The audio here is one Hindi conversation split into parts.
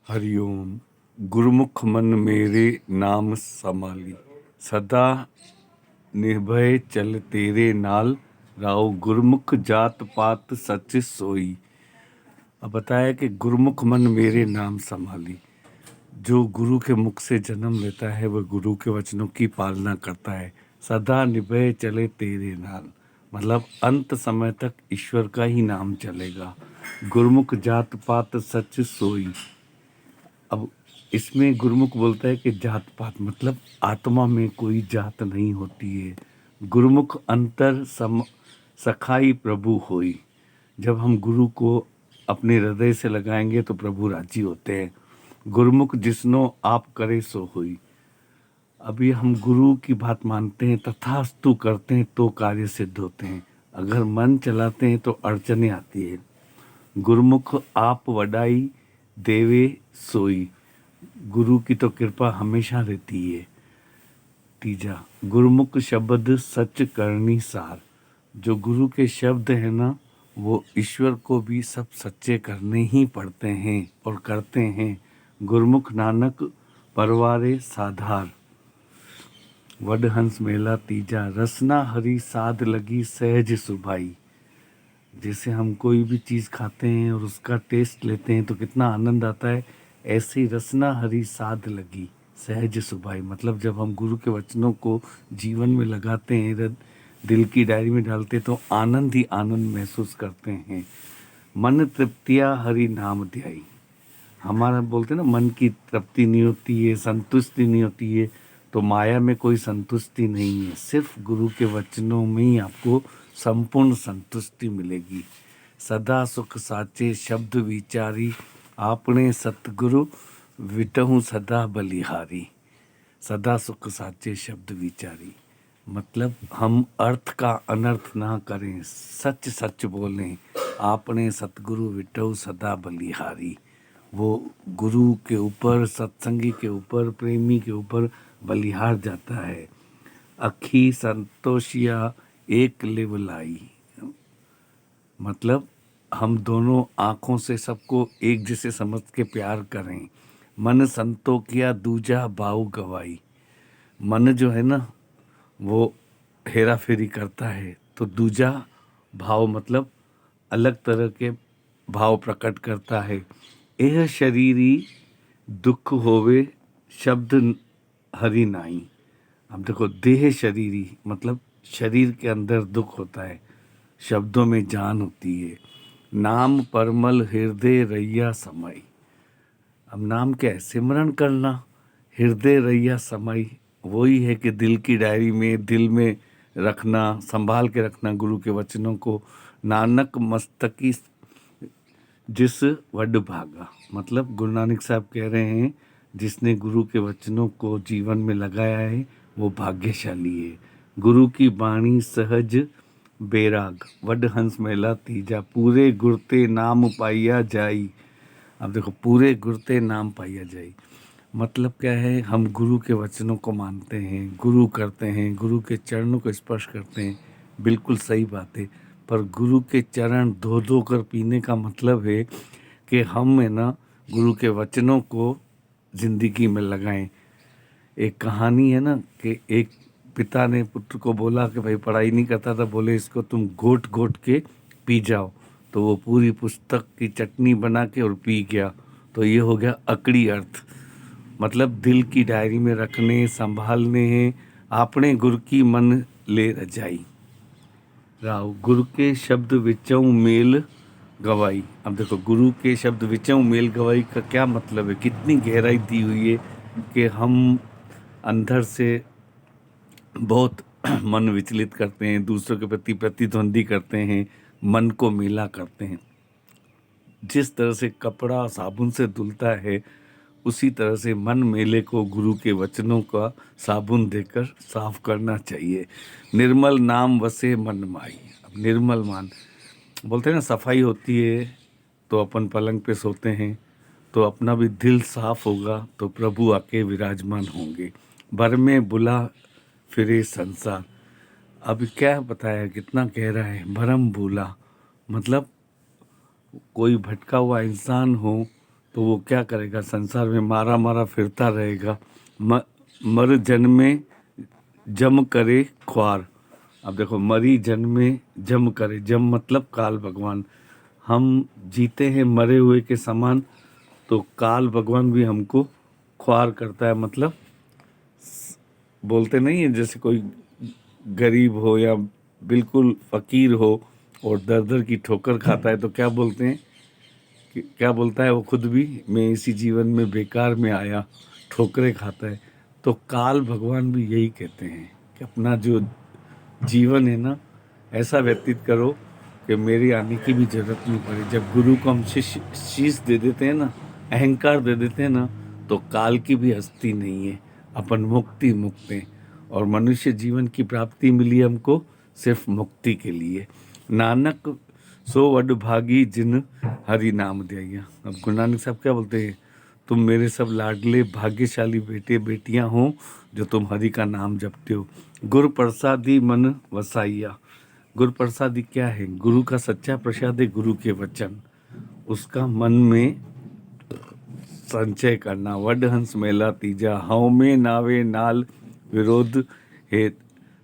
हरिओम। गुरुमुख मन मेरे नाम समाली, सदा निर्भय चल तेरे नाल, राव गुरुमुख जात पात सच सोई। अब बताया कि गुरुमुख मन मेरे नाम समाली, जो गुरु के मुख से जन्म लेता है वह गुरु के वचनों की पालना करता है। सदा निभय चले तेरे नाल, मतलब अंत समय तक ईश्वर का ही नाम चलेगा। गुरुमुख जात पात सच सोई। अब इसमें गुरुमुख बोलता है कि जात पात मतलब आत्मा में कोई जात नहीं होती है। गुरुमुख अंतर सम सखाई प्रभु होई। जब हम गुरु को अपने हृदय से लगाएंगे तो प्रभु राजी होते हैं। गुरुमुख जिसनो आप करे सो होई। अभी हम गुरु की बात मानते हैं, तथास्तु करते हैं तो कार्य सिद्ध होते हैं। अगर मन चलाते हैं तो अड़चने आती है। गुरुमुख आप वडाई देवे सोई। गुरु की तो कृपा हमेशा रहती है। तीजा, गुरुमुख शब्द सच करनी सार। जो गुरु के शब्द है ना, वो ईश्वर को भी सब सच्चे करने ही पड़ते हैं और करते हैं। गुरुमुख नानक परवारे साधार। वडहंस मेला तीजा, रसना हरी साध लगी सहज सुभाई। जैसे हम कोई भी चीज़ खाते हैं और उसका टेस्ट लेते हैं तो कितना आनंद आता है, ऐसे ही रसना हरी साध लगी सहज सुभाई। मतलब जब हम गुरु के वचनों को जीवन में लगाते हैं, दिल की डायरी में डालते हैं तो आनंद ही आनंद महसूस करते हैं। मन तृप्तिया हरि नाम ध्याई। हमारा बोलते हैं ना, मन की तृप्ति नहीं होती है, संतुष्टि नहीं होती है, तो माया में कोई संतुष्टि नहीं है। सिर्फ गुरु के वचनों में ही आपको संपूर्ण संतुष्टि मिलेगी। सदा सुख साचे शब्द विचारी, आपने सतगुरु विटहूँ सदा बलिहारी। सदा सुख साचे शब्द विचारी मतलब हम अर्थ का अनर्थ ना करें, सच सच बोलें। आपने सतगुरु विटहु सदा बलिहारी। वो गुरु के ऊपर, सत्संगी के ऊपर, प्रेमी के ऊपर बलिहार जाता है। अखी संतोषिया एक लिव लाई। मतलब हम दोनों आँखों से सबको एक जैसे समझ के प्यार करें। मन संतोखिया दूजा भाव गवाई। मन जो है ना, वो हेरा फेरी करता है, तो दूजा भाव मतलब अलग तरह के भाव प्रकट करता है। यह शरीरी दुख होवे शब्द हरि नाई। अब देखो, देह शरीरी मतलब शरीर के अंदर दुख होता है, शब्दों में जान होती है। नाम परमल हृदय रैया समय। अब नाम क्या है? सिमरन करना। हृदय रैया समय वही है कि दिल की डायरी में, दिल में रखना, संभाल के रखना गुरु के वचनों को। नानक मस्तकी जिस वड भागा। मतलब गुरु नानक साहब कह रहे हैं, जिसने गुरु के वचनों को जीवन में लगाया है वो भाग्यशाली है। गुरु की वाणी सहज बेराग। वड हंस मेला तीजा, पूरे गुरते नाम पाइया जाई। अब देखो, पूरे गुरते नाम पाइया जाई मतलब क्या है? हम गुरु के वचनों को मानते हैं, गुरु करते हैं, गुरु के चरणों को स्पर्श करते हैं, बिल्कुल सही बात है। पर गुरु के चरण धो धो कर पीने का मतलब है कि हम है ना, गुरु के वचनों को जिंदगी में लगाएं। एक कहानी है ना कि एक पिता ने पुत्र को बोला कि भाई पढ़ाई नहीं करता था, बोले इसको तुम घोट घोट के पी जाओ। तो वो पूरी पुस्तक की चटनी बना के और पी गया। तो ये हो गया अकड़ी अर्थ। मतलब दिल की डायरी में रखने, संभालने हैं। आपने गुरु की मन ले रजाई। राव गुरु के शब्द विचों मेल गवाई। अब देखो, गुरु के शब्द विचों मेल गवाई का क्या मतलब है? कितनी गहराई दी हुई है कि हम अंदर से बहुत मन विचलित करते हैं, दूसरों के प्रति प्रतिद्वंदी करते हैं, मन को मेला करते हैं। जिस तरह से कपड़ा साबुन से धुलता है, उसी तरह से मन मेले को गुरु के वचनों का साबुन देकर साफ करना चाहिए। निर्मल नाम वसे मन माई। अब निर्मल मान बोलते हैं ना, सफाई होती है तो अपन पलंग पे सोते हैं, तो अपना भी दिल साफ होगा तो प्रभु आके विराजमान होंगे। भर में बुला फिरे संसार। अब क्या बताया, कितना गहरा है। भरम भूला मतलब कोई भटका हुआ इंसान हो तो वो क्या करेगा, संसार में मारा मारा फिरता रहेगा। मर जन्मे जम करे ख्वार। अब देखो, मरी जन्मे जम करे, जम मतलब काल भगवान। हम जीते हैं मरे हुए के समान, तो काल भगवान भी हमको ख्वार करता है। मतलब बोलते नहीं है, जैसे कोई गरीब हो या बिल्कुल फकीर हो और दर दर की ठोकर खाता है, तो क्या बोलते हैं कि क्या बोलता है वो खुद भी, मैं इसी जीवन में बेकार में आया, ठोकरें खाता है। तो काल भगवान भी यही कहते हैं कि अपना जो जीवन है ना, ऐसा व्यतीत करो कि मेरी आने की भी जरूरत नहीं पड़े। जब गुरु को हम शीश दे देते हैं ना, अहंकार दे देते हैं ना, तो काल की भी हस्ती नहीं है, अपन मुक्ति मुक्त हैं। और मनुष्य जीवन की प्राप्ति मिली हमको सिर्फ मुक्ति के लिए। नानक सो वड भागी जिन हरि नाम दिया। अब गुरु नानक साहब क्या बोलते हैं, तुम मेरे सब लाडले भाग्यशाली बेटे बेटियां हो जो तुम हरि का नाम जपते हो। गुरु प्रसादी मन वसाइया। गुरु प्रसादी क्या है? गुरु का सच्चा प्रसाद है, गुरु के वचन, उसका मन में संचय करना। वड हंस मेला तीजा, हव में नावे नाल विरोध हे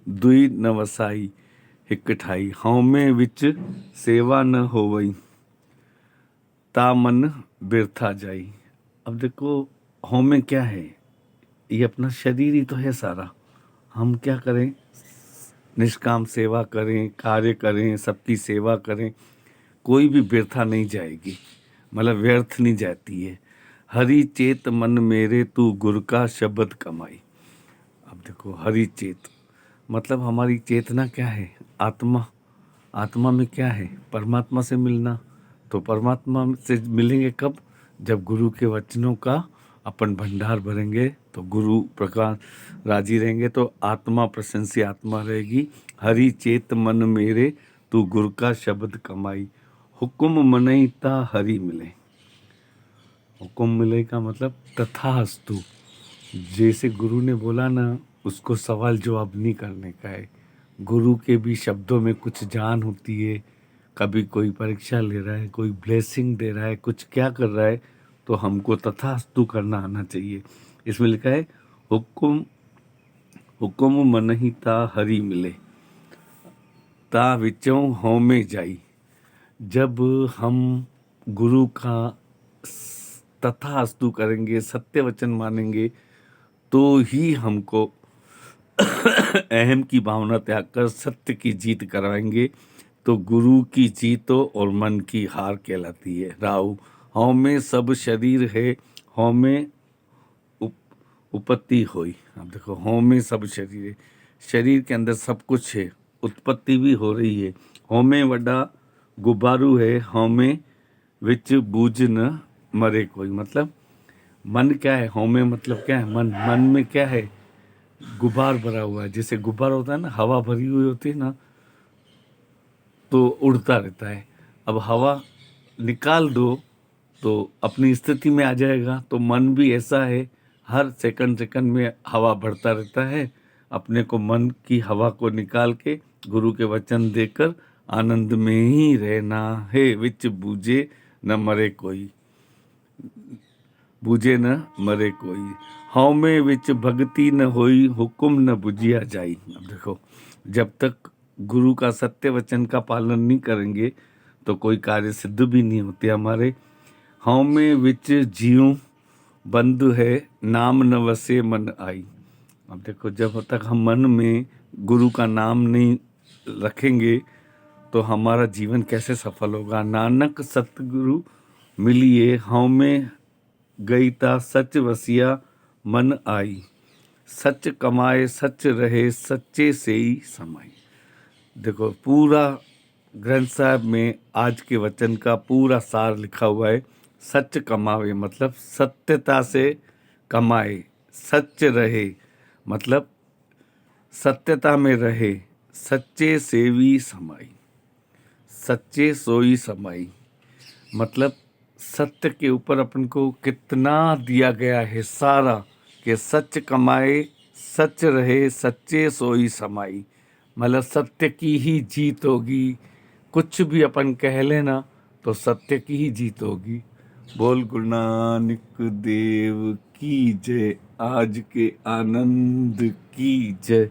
दुई न वसाई हिक ठाई। हव में विच सेवा न होवई ता मन बिरथा जाई। अब देखो, हव में क्या है? ये अपना शरीर ही तो है सारा। हम क्या करें? निष्काम सेवा करें, कार्य करें, सबकी सेवा करें, कोई भी व्यर्था नहीं जाएगी, मतलब व्यर्थ नहीं जाती है। हरि चेत मन मेरे तू गुर का शब्द कमाई। अब देखो, हरि चेत मतलब हमारी चेतना क्या है? आत्मा। आत्मा में क्या है? परमात्मा से मिलना। तो परमात्मा से मिलेंगे कब? जब गुरु के वचनों का अपन भंडार भरेंगे, तो गुरु प्रकार राजी रहेंगे, तो आत्मा प्रशंसी आत्मा रहेगी। हरि चेत मन मेरे तू गुरु का शब्द कमाई। हुक्म मनईता हरि मिले। हुक्म मिले का मतलब तथास्तु। जैसे गुरु ने बोला ना, उसको सवाल जवाब नहीं करने का है। गुरु के भी शब्दों में कुछ जान होती है। कभी कोई परीक्षा ले रहा है, कोई ब्लेसिंग दे रहा है, कुछ क्या कर रहा है, तो हमको तथास्तु करना आना चाहिए। इसमें लिखा है, हुक्म हुक्म मनहि ता हरि मिले, ता विचों होमे जाई। जब हम गुरु का तथास्तु करेंगे, सत्य वचन मानेंगे, तो ही हमको अहम की भावना त्याग कर सत्य की जीत करवाएंगे। तो गुरु की जीत और मन की हार कहलाती है। राहु हौ में सब शरीर है, हौ में उपत्ति होई। अब देखो, हौ में सब शरीर है, शरीर के अंदर सब कुछ है, उत्पत्ति भी हो रही है। हौ में वड्डा गुब्बारू है, हौ में विच बूझ न मरे कोई। मतलब मन क्या है? हौ में मतलब क्या है? मन। मन में क्या है? गुब्बार भरा हुआ है। जैसे गुब्बार होता है ना, हवा भरी हुई होती है ना, तो उड़ता रहता है। अब हवा निकाल दो तो अपनी स्थिति में आ जाएगा। तो मन भी ऐसा है, हर सेकंड सेकंड में हवा बढ़ता रहता है। अपने को मन की हवा को निकाल के गुरु के वचन देकर आनंद में ही रहना है। विच बूझे न मरे कोई, बूझे न मरे कोई। हौ में विच भक्ति न होई, हुक्म न बुझिया जाई। अब देखो, जब तक गुरु का सत्य वचन का पालन नहीं करेंगे, तो कोई कार्य सिद्ध भी नहीं होते हमारे। हौ में विच जीव बंद है, नाम न वसे मन आई। अब देखो, जब तक हम मन में गुरु का नाम नहीं रखेंगे, तो हमारा जीवन कैसे सफल होगा। नानक सतगुरु मिलिए, हौ में गई ता सच वसिया मन आई। सच कमाए सच रहे, सच्चे से ही समाई। देखो, पूरा ग्रंथ साहब में आज के वचन का पूरा सार लिखा हुआ है। सच कमावे मतलब सत्यता से कमाए, सच रहे मतलब सत्यता में रहे, सच्चे सेवी समाई। सच्चे सोई समाई मतलब सत्य के ऊपर अपन को कितना दिया गया है सारा, कि सच कमाए सच रहे, सच्चे सोई समाई। मतलब सत्य की ही जीत होगी। कुछ भी अपन कह लेना तो सत्य की ही जीत होगी। बोल गुरु नानक देव की जय। आज के आनंद की जय।